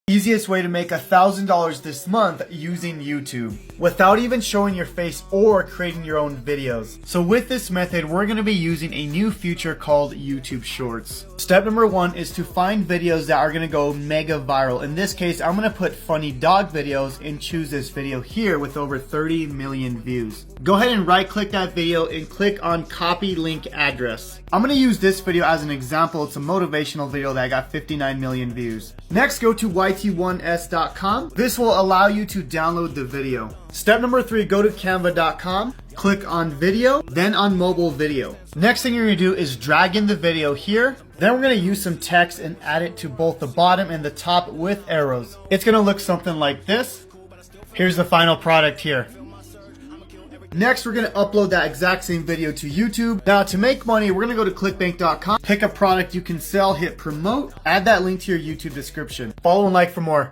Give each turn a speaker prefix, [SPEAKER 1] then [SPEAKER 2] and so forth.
[SPEAKER 1] Easiest way to make $1,000 this month using YouTube without even showing your face or creating your own videos. So with this method, we're going to be using a new feature called YouTube Shorts. Step number 1 is to find videos that are going to go mega viral. In this case, I'm going to put funny dog videos and choose this video here with over 30 million views. Go ahead and right click that video and click on copy link address. I'm going to use this video as an example. It's a motivational video that got 59 million views. Next, go to yt1s.com. This will allow you to download the video. Step number 3, go to canva.com, click on video, then on mobile video. Next thing you're going to do is drag in the video here. Then we're going to use some text and add it to both the bottom and the top with arrows. It's going to look something like this. Here's the final product here. Next, we're going to upload that exact same video to YouTube. Now, to make money, we're going to go to clickbank.com, pick a product you can sell, hit promote, add that link to your YouTube description. Follow and like for more.